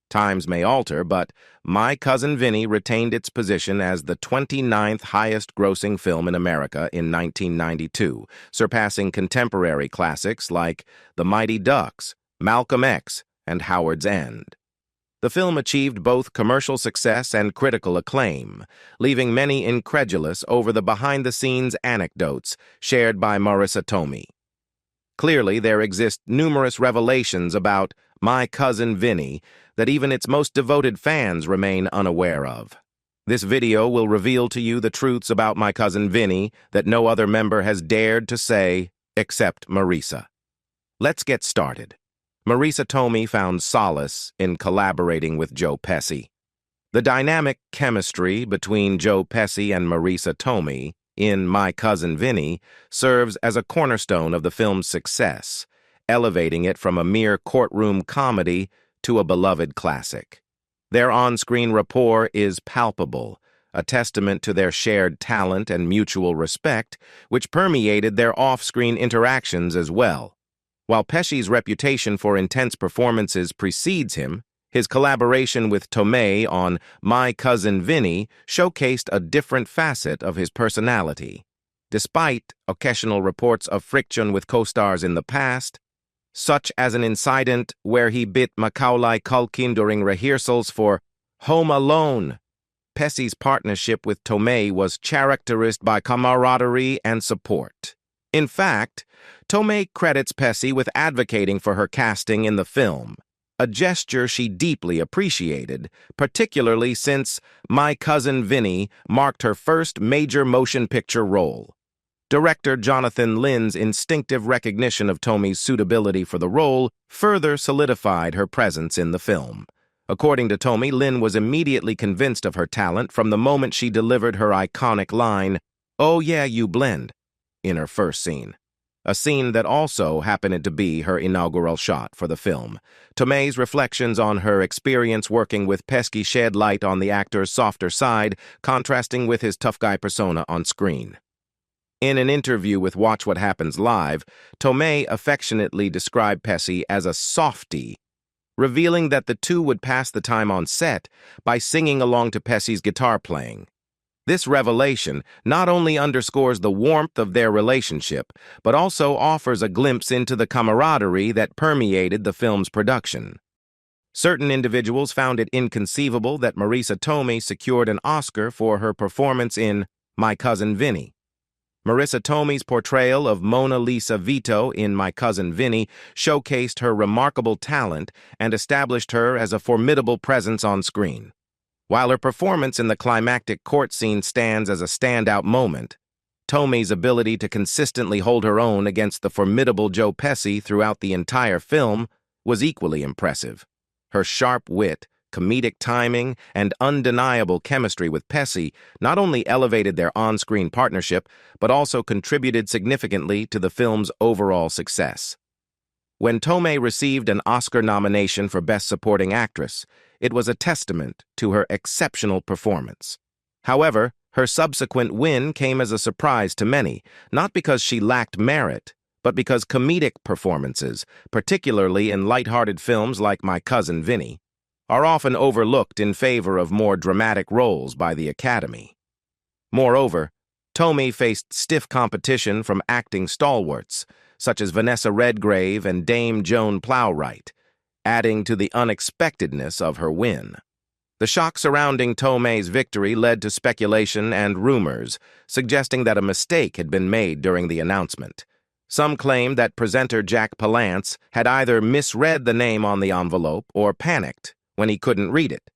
Times may alter, but My Cousin Vinny retained its position as the 29th highest-grossing film in America in 1992, surpassing contemporary classics like The Mighty Ducks, Malcolm X, and Howard's End. The film achieved both commercial success and critical acclaim, leaving many incredulous over the behind-the-scenes anecdotes shared by Marisa Tomei. Clearly, there exist numerous revelations about My Cousin Vinny that even its most devoted fans remain unaware of. This video will reveal to you the truths about My Cousin Vinny that no other member has dared to say except Marisa. Let's get started. Marisa Tomei found solace in collaborating with Joe Pesci. The dynamic chemistry between Joe Pesci and Marisa Tomei in My Cousin Vinny serves as a cornerstone of the film's success, elevating it from a mere courtroom comedy to a beloved classic. Their on-screen rapport is palpable, a testament to their shared talent and mutual respect, which permeated their off-screen interactions as well. While Pesci's reputation for intense performances precedes him, his collaboration with Tomei on My Cousin Vinny showcased a different facet of his personality. Despite occasional reports of friction with co-stars in the past, such as an incident where he bit Macaulay Culkin during rehearsals for Home Alone, Pesci's partnership with Tomei was characterized by camaraderie and support. In fact, Tomei credits Pesci with advocating for her casting in the film, a gesture she deeply appreciated, particularly since My Cousin Vinny marked her first major motion picture role. Director Jonathan Lynn's instinctive recognition of Tomei's suitability for the role further solidified her presence in the film. According to Tomei, Lynn was immediately convinced of her talent from the moment she delivered her iconic line, "Oh yeah, you blend," in her first scene. A scene that also happened to be her inaugural shot for the film. Tomei's reflections on her experience working with Pesci shed light on the actor's softer side, contrasting with his tough guy persona on screen. In an interview with Watch What Happens Live, Tomei affectionately described Pesci as a softie, revealing that the two would pass the time on set by singing along to Pesci's guitar playing. This revelation not only underscores the warmth of their relationship, but also offers a glimpse into the camaraderie that permeated the film's production. Certain individuals found it inconceivable that Marisa Tomei secured an Oscar for her performance in My Cousin Vinny. Marisa Tomei's portrayal of Mona Lisa Vito in My Cousin Vinny showcased her remarkable talent and established her as a formidable presence on screen. While her performance in the climactic court scene stands as a standout moment, Tomei's ability to consistently hold her own against the formidable Joe Pesci throughout the entire film was equally impressive. Her sharp wit, comedic timing, and undeniable chemistry with Pesci not only elevated their on-screen partnership, but also contributed significantly to the film's overall success. When Tomei received an Oscar nomination for Best Supporting Actress, it was a testament to her exceptional performance. However, her subsequent win came as a surprise to many, not because she lacked merit, but because comedic performances, particularly in lighthearted films like My Cousin Vinny, are often overlooked in favor of more dramatic roles by the Academy. Moreover, Tomei faced stiff competition from acting stalwarts, such as Vanessa Redgrave and Dame Joan Plowright, adding to the unexpectedness of her win. The shock surrounding Tomei's victory led to speculation and rumors, suggesting that a mistake had been made during the announcement. Some claimed that presenter Jack Palance had either misread the name on the envelope or panicked when he couldn't read it,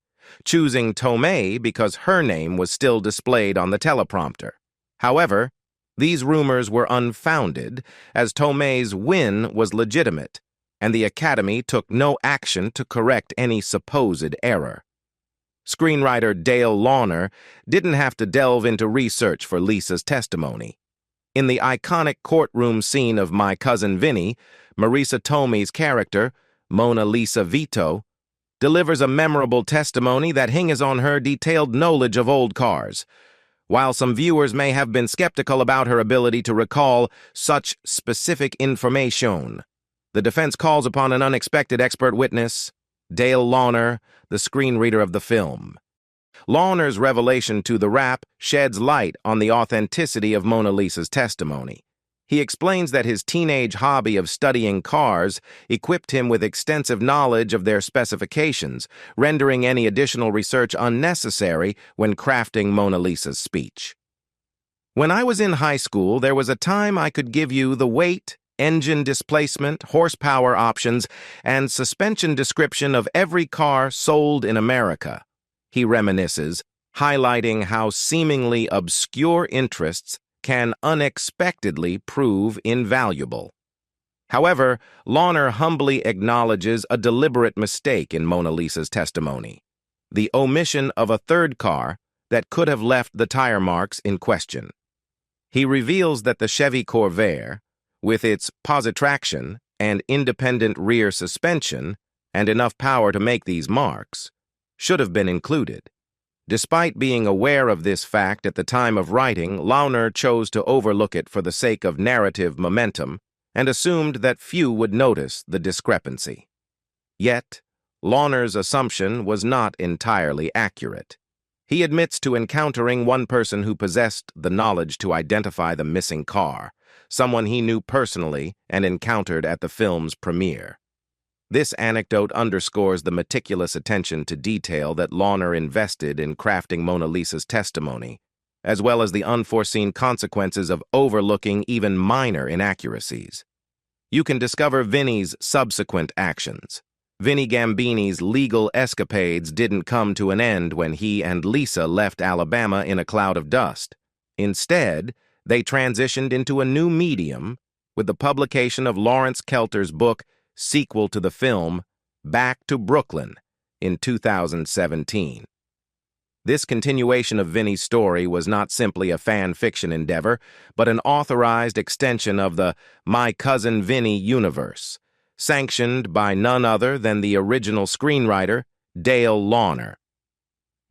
choosing Tomei because her name was still displayed on the teleprompter. However, these rumors were unfounded, as Tomei's win was legitimate, and the Academy took no action to correct any supposed error. Screenwriter Dale Launer didn't have to delve into research for Lisa's testimony. In the iconic courtroom scene of My Cousin Vinny, Marisa Tomei's character, Mona Lisa Vito, delivers a memorable testimony that hinges on her detailed knowledge of old cars. While some viewers may have been skeptical about her ability to recall such specific information, the defense calls upon an unexpected expert witness, Dale Launer, the screenreader of the film. Launer's revelation to the Wrap sheds light on the authenticity of Mona Lisa's testimony. He explains that his teenage hobby of studying cars equipped him with extensive knowledge of their specifications, rendering any additional research unnecessary when crafting Mona Lisa's speech. When I was in high school, there was a time I could give you the weight, engine displacement, horsepower options, and suspension description of every car sold in America, he reminisces, highlighting how seemingly obscure interests can unexpectedly prove invaluable. However, Launer humbly acknowledges a deliberate mistake in Mona Lisa's testimony: the omission of a third car that could have left the tire marks in question. He reveals that the Chevy Corvair, with its positraction and independent rear suspension and enough power to make these marks, should have been included. Despite being aware of this fact at the time of writing, Launer chose to overlook it for the sake of narrative momentum and assumed that few would notice the discrepancy. Yet, Launer's assumption was not entirely accurate. He admits to encountering one person who possessed the knowledge to identify the missing car, someone he knew personally and encountered at the film's premiere. This anecdote underscores the meticulous attention to detail that Launer invested in crafting Mona Lisa's testimony, as well as the unforeseen consequences of overlooking even minor inaccuracies. You can discover Vinny's subsequent actions. Vinny Gambini's legal escapades didn't come to an end when he and Lisa left Alabama in a cloud of dust. Instead, they transitioned into a new medium with the publication of Lawrence Kelter's book, sequel to the film, Back to Brooklyn, in 2017. This continuation of Vinny's story was not simply a fan fiction endeavor, but an authorized extension of the My Cousin Vinny universe, sanctioned by none other than the original screenwriter, Dale Launer.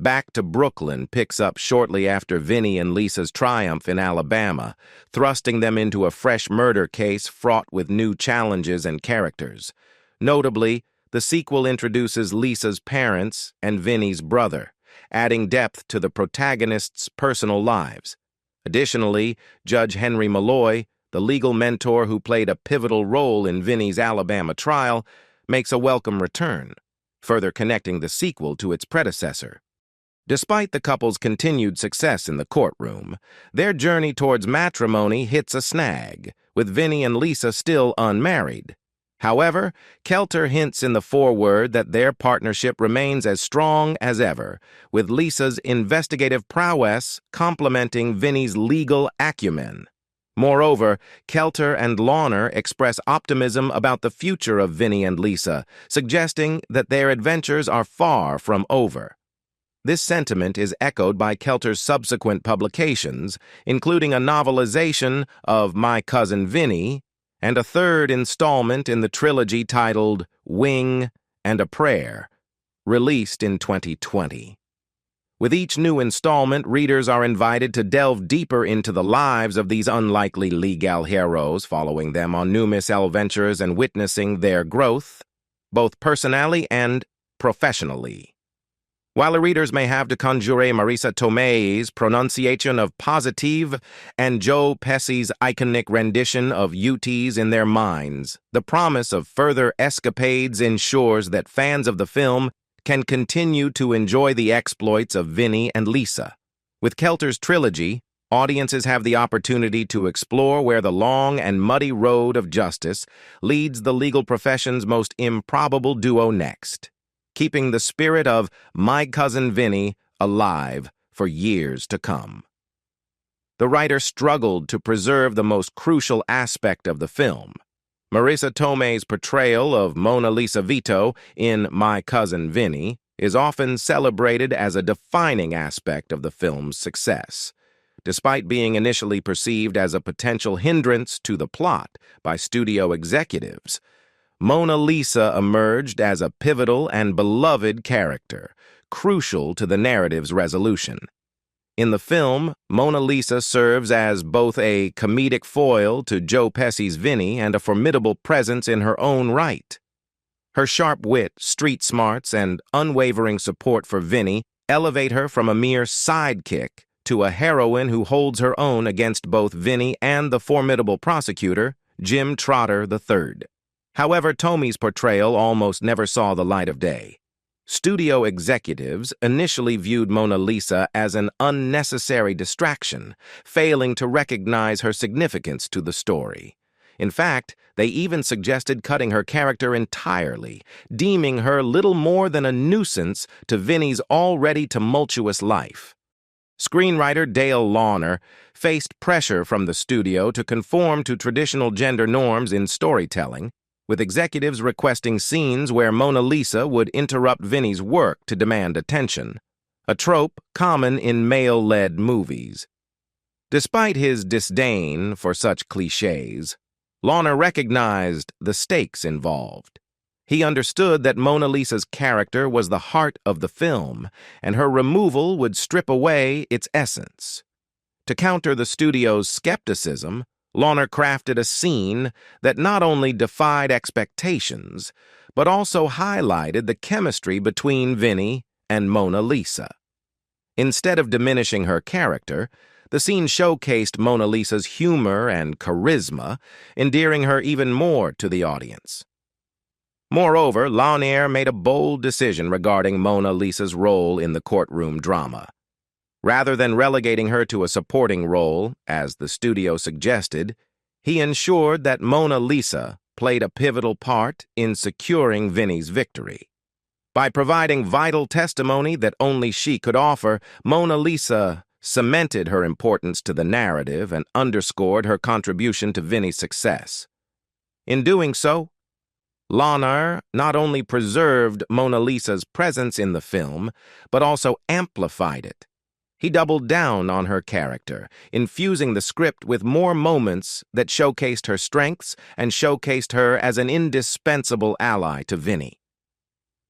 Back to Brooklyn picks up shortly after Vinny and Lisa's triumph in Alabama, thrusting them into a fresh murder case fraught with new challenges and characters. Notably, the sequel introduces Lisa's parents and Vinny's brother, adding depth to the protagonists' personal lives. Additionally, Judge Henry Malloy, the legal mentor who played a pivotal role in Vinny's Alabama trial, makes a welcome return, further connecting the sequel to its predecessor. Despite the couple's continued success in the courtroom, their journey towards matrimony hits a snag, with Vinny and Lisa still unmarried. However, Kelter hints in the foreword that their partnership remains as strong as ever, with Lisa's investigative prowess complementing Vinny's legal acumen. Moreover, Kelter and Launer express optimism about the future of Vinny and Lisa, suggesting that their adventures are far from over. This sentiment is echoed by Kelter's subsequent publications, including a novelization of My Cousin Vinny and a third installment in the trilogy titled Wing and a Prayer, released in 2020. With each new installment, readers are invited to delve deeper into the lives of these unlikely legal heroes, following them on numerous adventures and witnessing their growth, both personally and professionally. While the readers may have to conjure Marisa Tomei's pronunciation of positive and Joe Pesci's iconic rendition of UTs in their minds, the promise of further escapades ensures that fans of the film can continue to enjoy the exploits of Vinny and Lisa. With Kelter's trilogy, audiences have the opportunity to explore where the long and muddy road of justice leads the legal profession's most improbable duo next, keeping the spirit of My Cousin Vinny alive for years to come. The writer struggled to preserve the most crucial aspect of the film. Marisa Tomei's portrayal of Mona Lisa Vito in My Cousin Vinny is often celebrated as a defining aspect of the film's success. Despite being initially perceived as a potential hindrance to the plot by studio executives, Mona Lisa emerged as a pivotal and beloved character, crucial to the narrative's resolution. In the film, Mona Lisa serves as both a comedic foil to Joe Pesci's Vinny and a formidable presence in her own right. Her sharp wit, street smarts, and unwavering support for Vinny elevate her from a mere sidekick to a heroine who holds her own against both Vinny and the formidable prosecutor, Jim Trotter III. However, Tomei's portrayal almost never saw the light of day. Studio executives initially viewed Mona Lisa as an unnecessary distraction, failing to recognize her significance to the story. In fact, they even suggested cutting her character entirely, deeming her little more than a nuisance to Vinny's already tumultuous life. Screenwriter Dale Launer faced pressure from the studio to conform to traditional gender norms in storytelling, with executives requesting scenes where Mona Lisa would interrupt Vinny's work to demand attention, a trope common in male-led movies. Despite his disdain for such cliches, Launer recognized the stakes involved. He understood that Mona Lisa's character was the heart of the film, and her removal would strip away its essence. To counter the studio's skepticism, Launer crafted a scene that not only defied expectations, but also highlighted the chemistry between Vinny and Mona Lisa. Instead of diminishing her character, the scene showcased Mona Lisa's humor and charisma, endearing her even more to the audience. Moreover, Launer made a bold decision regarding Mona Lisa's role in the courtroom drama. Rather than relegating her to a supporting role, as the studio suggested, he ensured that Mona Lisa played a pivotal part in securing Vinny's victory. By providing vital testimony that only she could offer, Mona Lisa cemented her importance to the narrative and underscored her contribution to Vinny's success. In doing so, Launer not only preserved Mona Lisa's presence in the film, but also amplified it. He doubled down on her character, infusing the script with more moments that showcased her strengths and showcased her as an indispensable ally to Vinny.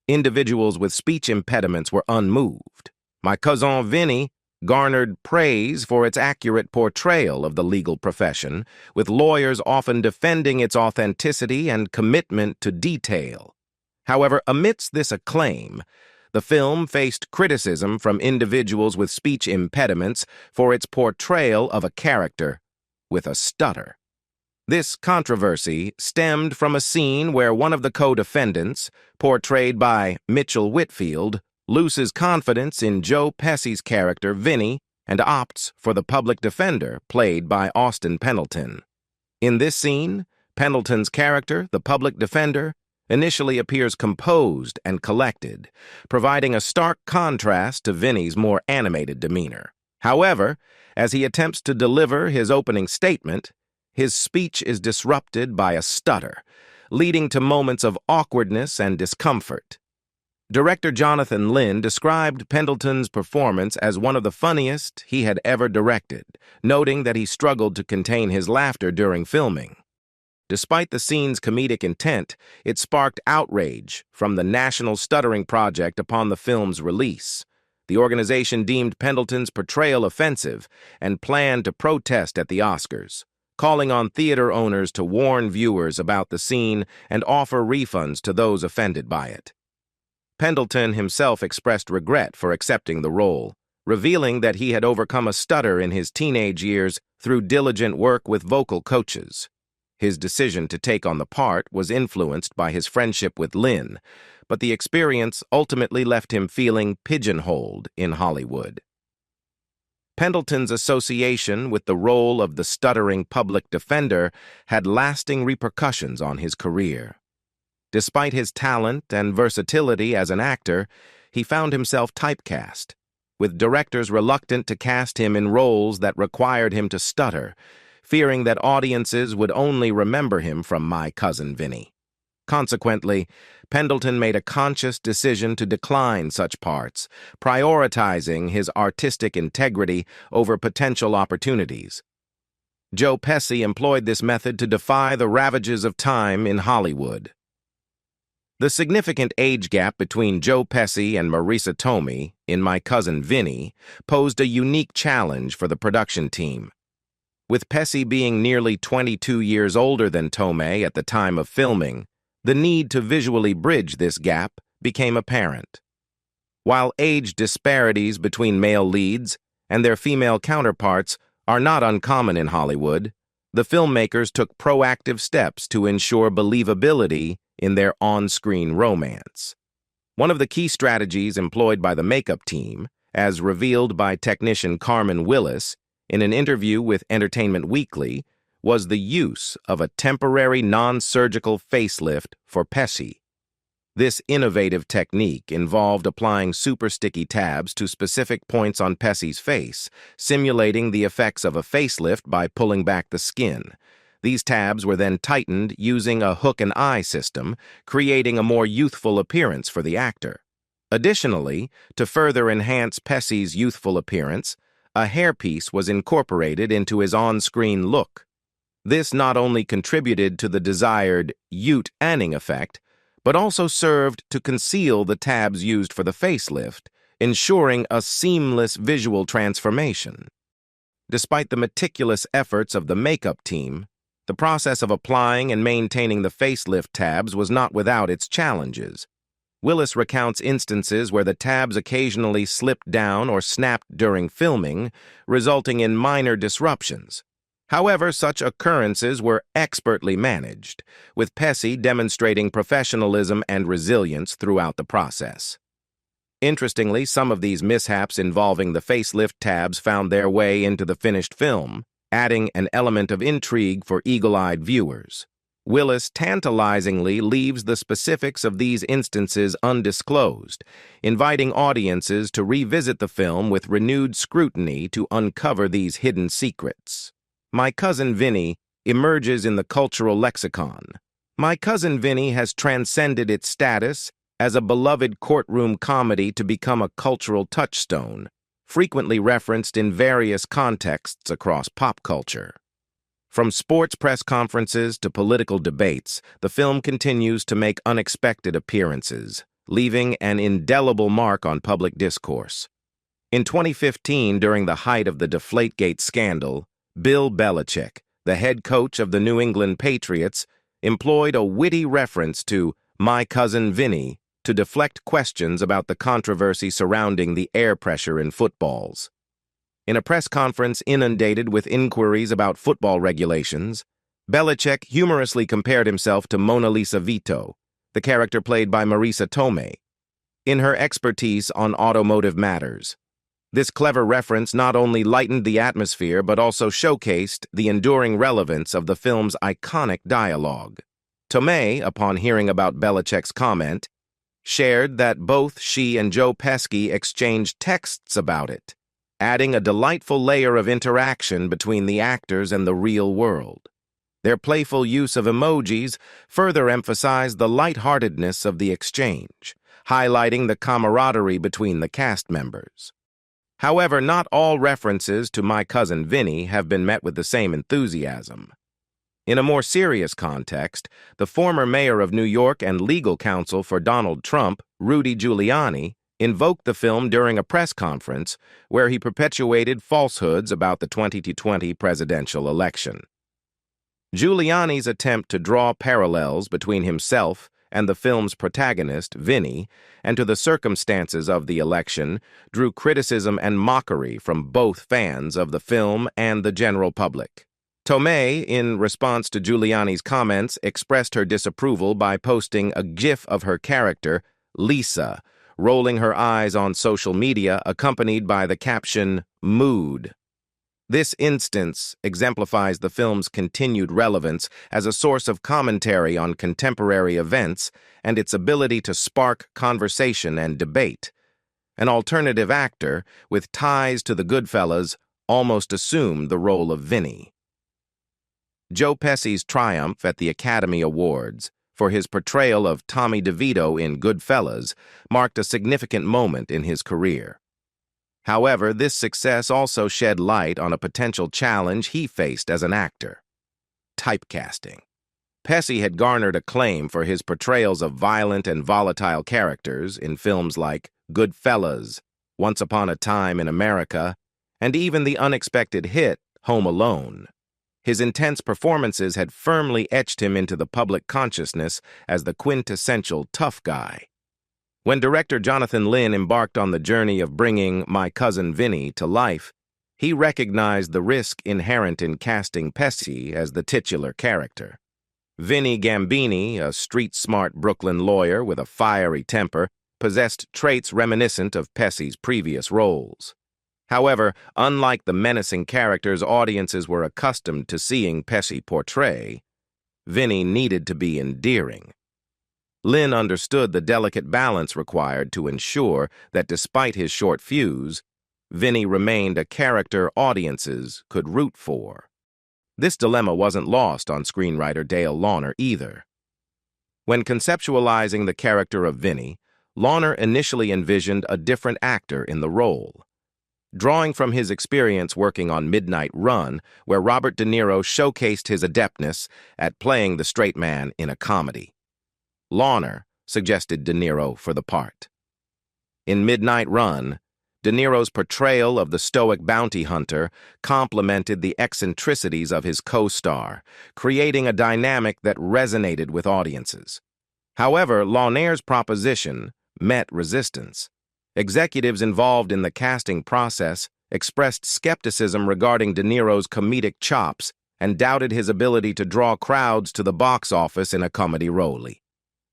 Individuals with speech impediments were unmoved. My Cousin Vinny garnered praise for its accurate portrayal of the legal profession, with lawyers often defending its authenticity and commitment to detail. However, amidst this acclaim, the film faced criticism from individuals with speech impediments for its portrayal of a character with a stutter. This controversy stemmed from a scene where one of the co-defendants, portrayed by Mitchell Whitfield, loses confidence in Joe Pesci's character, Vinny, and opts for the public defender, played by Austin Pendleton. In this scene, Pendleton's character, the public defender, initially appears composed and collected, providing a stark contrast to Vinny's more animated demeanor. However, as he attempts to deliver his opening statement, his speech is disrupted by a stutter, leading to moments of awkwardness and discomfort. Director Jonathan Lynn described Pendleton's performance as one of the funniest he had ever directed, noting that he struggled to contain his laughter during filming. Despite the scene's comedic intent, it sparked outrage from the National Stuttering Project upon the film's release. The organization deemed Pendleton's portrayal offensive and planned to protest at the Oscars, calling on theater owners to warn viewers about the scene and offer refunds to those offended by it. Pendleton himself expressed regret for accepting the role, revealing that he had overcome a stutter in his teenage years through diligent work with vocal coaches. His decision to take on the part was influenced by his friendship with Lynn, but the experience ultimately left him feeling pigeonholed in Hollywood. Pendleton's association with the role of the stuttering public defender had lasting repercussions on his career. Despite his talent and versatility as an actor, he found himself typecast, with directors reluctant to cast him in roles that required him to stutter, fearing that audiences would only remember him from My Cousin Vinny. Consequently, Pendleton made a conscious decision to decline such parts, prioritizing his artistic integrity over potential opportunities. Joe Pesci employed this method to defy the ravages of time in Hollywood. The significant age gap between Joe Pesci and Marisa Tomei in My Cousin Vinny posed a unique challenge for the production team. With Pesci being nearly 22 years older than Tomei at the time of filming, The need to visually bridge this gap became apparent. While age disparities between male leads and their female counterparts are not uncommon in Hollywood, the filmmakers took proactive steps to ensure believability in their on-screen romance. One of the key strategies employed by the makeup team, as revealed by technician Carmen Willis in an interview with Entertainment Weekly, was the use of a temporary non-surgical facelift for Pesci. This innovative technique involved applying super sticky tabs to specific points on Pesci's face, simulating the effects of a facelift by pulling back the skin. These tabs were then tightened using a hook and eye system, creating a more youthful appearance for the actor. Additionally, to further enhance Pesci's youthful appearance, a hairpiece was incorporated into his on-screen look. This not only contributed to the desired Ute-Anning effect, but also served to conceal the tabs used for the facelift, ensuring a seamless visual transformation. Despite the meticulous efforts of the makeup team, the process of applying and maintaining the facelift tabs was not without its challenges. Willis recounts instances where the tabs occasionally slipped down or snapped during filming, resulting in minor disruptions. However, such occurrences were expertly managed, with Pesci demonstrating professionalism and resilience throughout the process. Interestingly, some of these mishaps involving the facelift tabs found their way into the finished film, adding an element of intrigue for eagle-eyed viewers. Willis tantalizingly leaves the specifics of these instances undisclosed, inviting audiences to revisit the film with renewed scrutiny to uncover these hidden secrets. My Cousin Vinny emerges in the cultural lexicon. My Cousin Vinny has transcended its status as a beloved courtroom comedy to become a cultural touchstone, frequently referenced in various contexts across pop culture. From sports press conferences to political debates, the film continues to make unexpected appearances, leaving an indelible mark on public discourse. In 2015, during the height of the Deflategate scandal, Bill Belichick, the head coach of the New England Patriots, employed a witty reference to My Cousin Vinny to deflect questions about the controversy surrounding the air pressure in footballs. In a press conference inundated with inquiries about football regulations, Belichick humorously compared himself to Mona Lisa Vito, the character played by Marisa Tomei, in her expertise on automotive matters. This clever reference not only lightened the atmosphere but also showcased the enduring relevance of the film's iconic dialogue. Tomei, upon hearing about Belichick's comment, shared that both she and Joe Pesci exchanged texts about it, adding a delightful layer of interaction between the actors and the real world. Their playful use of emojis further emphasized the lightheartedness of the exchange, highlighting the camaraderie between the cast members. However, not all references to My Cousin Vinny have been met with the same enthusiasm. In a more serious context, the former mayor of New York and legal counsel for Donald Trump, Rudy Giuliani, invoked the film during a press conference where he perpetuated falsehoods about the 2020 presidential election. Giuliani's attempt to draw parallels between himself and the film's protagonist, Vinny, and to the circumstances of the election, drew criticism and mockery from both fans of the film and the general public. Tomei, in response to Giuliani's comments, expressed her disapproval by posting a GIF of her character, Lisa, rolling her eyes on social media, accompanied by the caption, "Mood." This instance exemplifies the film's continued relevance as a source of commentary on contemporary events and its ability to spark conversation and debate. An alternative actor, with ties to the Goodfellas, almost assumed the role of Vinny. Joe Pesci's triumph at the Academy Awards for his portrayal of Tommy DeVito in Goodfellas marked a significant moment in his career. However, this success also shed light on a potential challenge he faced as an actor: typecasting. Pesci had garnered acclaim for his portrayals of violent and volatile characters in films like Goodfellas, Once Upon a Time in America, and even the unexpected hit Home Alone. His intense performances had firmly etched him into the public consciousness as the quintessential tough guy. When director Jonathan Lynn embarked on the journey of bringing My Cousin Vinny to life, he recognized the risk inherent in casting Pesci as the titular character. Vinny Gambini, a street-smart Brooklyn lawyer with a fiery temper, possessed traits reminiscent of Pesci's previous roles. However, unlike the menacing characters audiences were accustomed to seeing Pesci portray, Vinny needed to be endearing. Lynn understood the delicate balance required to ensure that despite his short fuse, Vinny remained a character audiences could root for. This dilemma wasn't lost on screenwriter Dale Launer either. When conceptualizing the character of Vinny, Launer initially envisioned a different actor in the role. Drawing from his experience working on Midnight Run, where Robert De Niro showcased his adeptness at playing the straight man in a comedy, Launer suggested De Niro for the part. In Midnight Run, De Niro's portrayal of the stoic bounty hunter complemented the eccentricities of his co-star, creating a dynamic that resonated with audiences. However, Launer's proposition met resistance. Executives involved in the casting process expressed skepticism regarding De Niro's comedic chops and doubted his ability to draw crowds to the box office in a comedy role.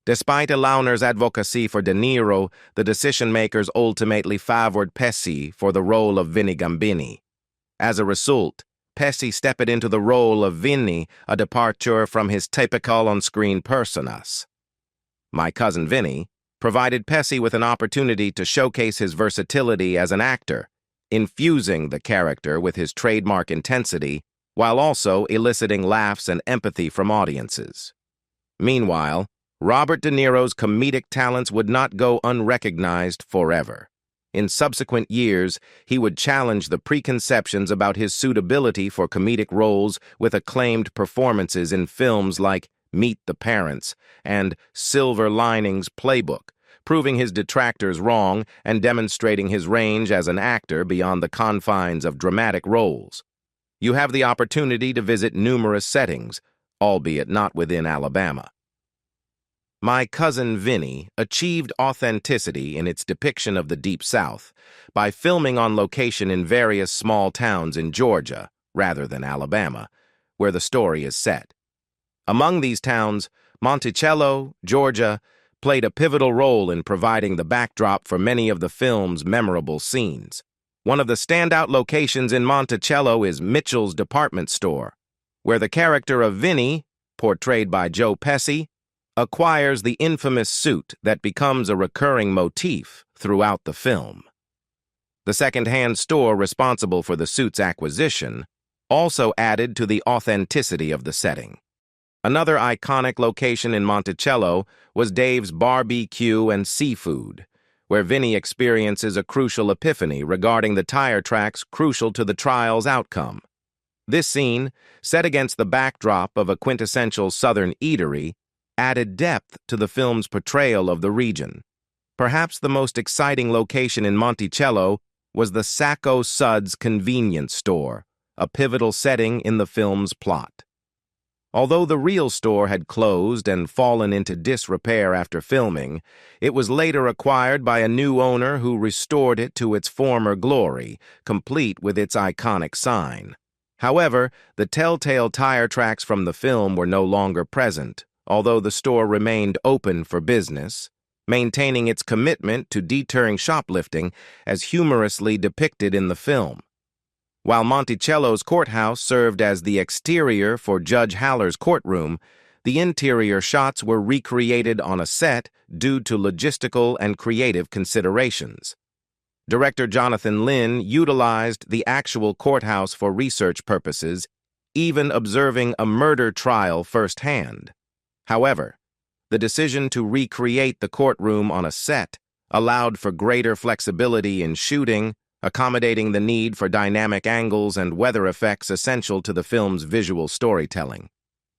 Despite Launer's advocacy for De Niro, the decision-makers ultimately favored Pesci for the role of Vinny Gambini. As a result, Pesci stepped into the role of Vinny, a departure from his typical on-screen personas. My Cousin Vinny provided Pesci with an opportunity to showcase his versatility as an actor, infusing the character with his trademark intensity while also eliciting laughs and empathy from audiences. Meanwhile, Robert De Niro's comedic talents would not go unrecognized forever. In subsequent years, he would challenge the preconceptions about his suitability for comedic roles with acclaimed performances in films like Meet the Parents and Silver Linings Playbook, proving his detractors wrong and demonstrating his range as an actor beyond the confines of dramatic roles. You have the opportunity to visit numerous settings, albeit not within Alabama. My Cousin Vinny achieved authenticity in its depiction of the Deep South by filming on location in various small towns in Georgia, rather than Alabama, where the story is set. Among these towns, Monticello, Georgia, played a pivotal role in providing the backdrop for many of the film's memorable scenes. One of the standout locations in Monticello is Mitchell's department store, where the character of Vinny, portrayed by Joe Pesci, acquires the infamous suit that becomes a recurring motif throughout the film. The second-hand store responsible for the suit's acquisition also added to the authenticity of the setting. Another iconic location in Monticello was Dave's Barbecue and Seafood, where Vinny experiences a crucial epiphany regarding the tire tracks crucial to the trial's outcome. This scene, set against the backdrop of a quintessential Southern eatery, added depth to the film's portrayal of the region. Perhaps the most exciting location in Monticello was the Sacco Suds convenience store, a pivotal setting in the film's plot. Although the real store had closed and fallen into disrepair after filming, it was later acquired by a new owner who restored it to its former glory, complete with its iconic sign. However, the telltale tire tracks from the film were no longer present, although the store remained open for business, maintaining its commitment to deterring shoplifting as humorously depicted in the film. While Monticello's courthouse served as the exterior for Judge Haller's courtroom, the interior shots were recreated on a set due to logistical and creative considerations. Director Jonathan Lynn utilized the actual courthouse for research purposes, even observing a murder trial firsthand. However, the decision to recreate the courtroom on a set allowed for greater flexibility in shooting, accommodating the need for dynamic angles and weather effects essential to the film's visual storytelling.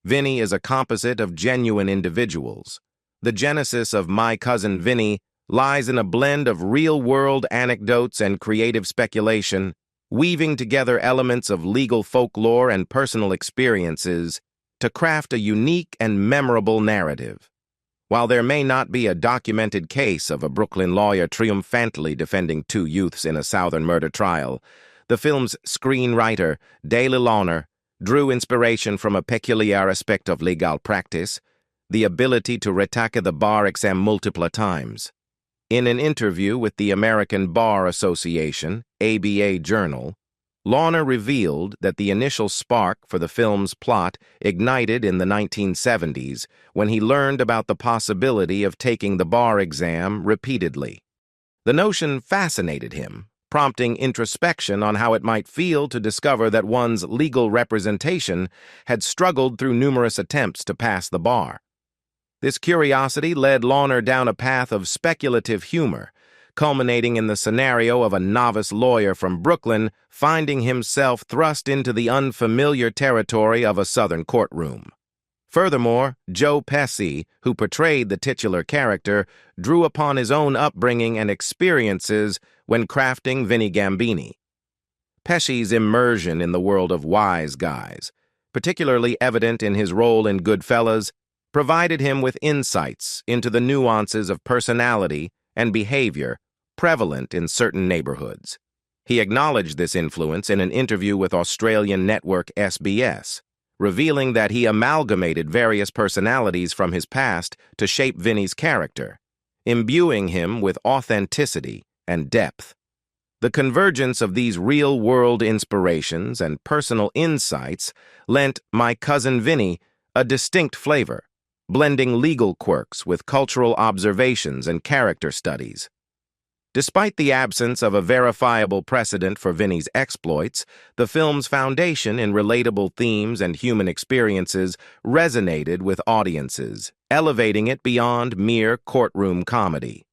Vinny is a composite of genuine individuals. The genesis of My Cousin Vinny lies in a blend of real-world anecdotes and creative speculation, weaving together elements of legal folklore and personal experiences to craft a unique and memorable narrative. While there may not be a documented case of a Brooklyn lawyer triumphantly defending two youths in a Southern murder trial, the film's screenwriter, Dale Launer, drew inspiration from a peculiar aspect of legal practice, the ability to retake the bar exam multiple times. In an interview with the American Bar Association, ABA Journal, Launer revealed that the initial spark for the film's plot ignited in the 1970s when he learned about the possibility of taking the bar exam repeatedly. The notion fascinated him, prompting introspection on how it might feel to discover that one's legal representation had struggled through numerous attempts to pass the bar. This curiosity led Launer down a path of speculative humor, culminating in the scenario of a novice lawyer from Brooklyn finding himself thrust into the unfamiliar territory of a Southern courtroom. Furthermore, Joe Pesci, who portrayed the titular character, drew upon his own upbringing and experiences when crafting Vinny Gambini. Pesci's immersion in the world of wise guys, particularly evident in his role in Goodfellas, provided him with insights into the nuances of personality and behavior prevalent in certain neighborhoods. He acknowledged this influence in an interview with Australian network SBS, revealing that he amalgamated various personalities from his past to shape Vinny's character, imbuing him with authenticity and depth. The convergence of these real-world inspirations and personal insights lent My Cousin Vinny a distinct flavor, blending legal quirks with cultural observations and character studies. Despite the absence of a verifiable precedent for Vinny's exploits, the film's foundation in relatable themes and human experiences resonated with audiences, elevating it beyond mere courtroom comedy.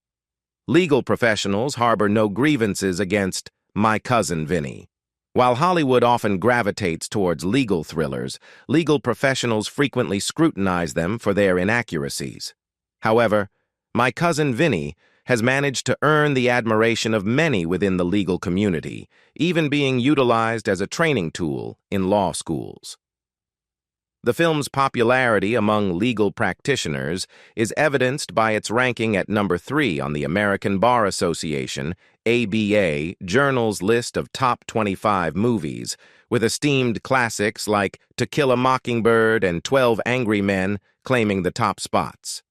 Legal professionals harbor no grievances against My Cousin Vinny. While Hollywood often gravitates towards legal thrillers, legal professionals frequently scrutinize them for their inaccuracies. However, My Cousin Vinny has managed to earn the admiration of many within the legal community, even being utilized as a training tool in law schools. The film's popularity among legal practitioners is evidenced by its ranking at number 3 on the American Bar Association, ABA, Journal's list of top 25 movies, with esteemed classics like To Kill a Mockingbird and 12 Angry Men claiming the top spots.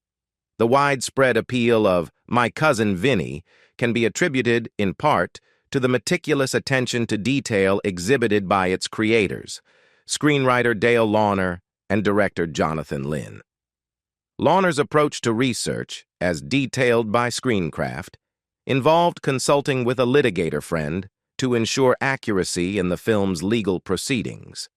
The widespread appeal of My Cousin Vinny can be attributed, in part, to the meticulous attention to detail exhibited by its creators, screenwriter Dale Launer and director Jonathan Lynn. Launer's approach to research, as detailed by Screencraft, involved consulting with a litigator friend to ensure accuracy in the film's legal proceedings.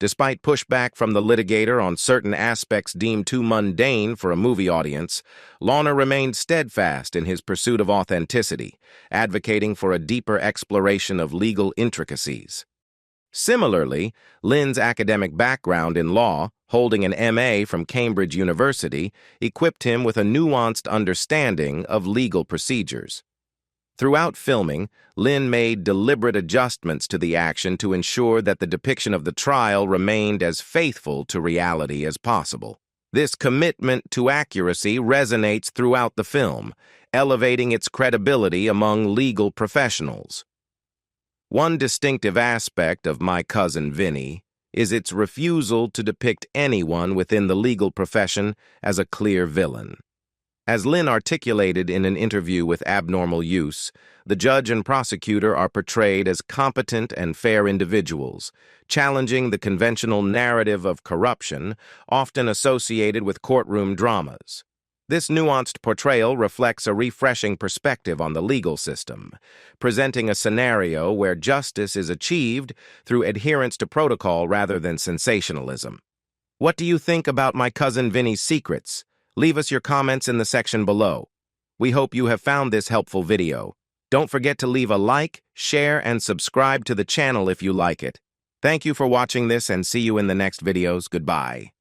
Despite pushback from the litigator on certain aspects deemed too mundane for a movie audience, Launer remained steadfast in his pursuit of authenticity, advocating for a deeper exploration of legal intricacies. Similarly, Lynn's academic background in law, holding an M.A. from Cambridge University, equipped him with a nuanced understanding of legal procedures. Throughout filming, Lynn made deliberate adjustments to the action to ensure that the depiction of the trial remained as faithful to reality as possible. This commitment to accuracy resonates throughout the film, elevating its credibility among legal professionals. One distinctive aspect of My Cousin Vinny is its refusal to depict anyone within the legal profession as a clear villain. As Lynn articulated in an interview with Abnormal Use, the judge and prosecutor are portrayed as competent and fair individuals, challenging the conventional narrative of corruption often associated with courtroom dramas. This nuanced portrayal reflects a refreshing perspective on the legal system, presenting a scenario where justice is achieved through adherence to protocol rather than sensationalism. What do you think about My Cousin Vinny's secrets? Leave us your comments in the section below. We hope you have found this helpful video. Don't forget to leave a like, share, and subscribe to the channel if you like it. Thank you for watching this and see you in the next videos. Goodbye.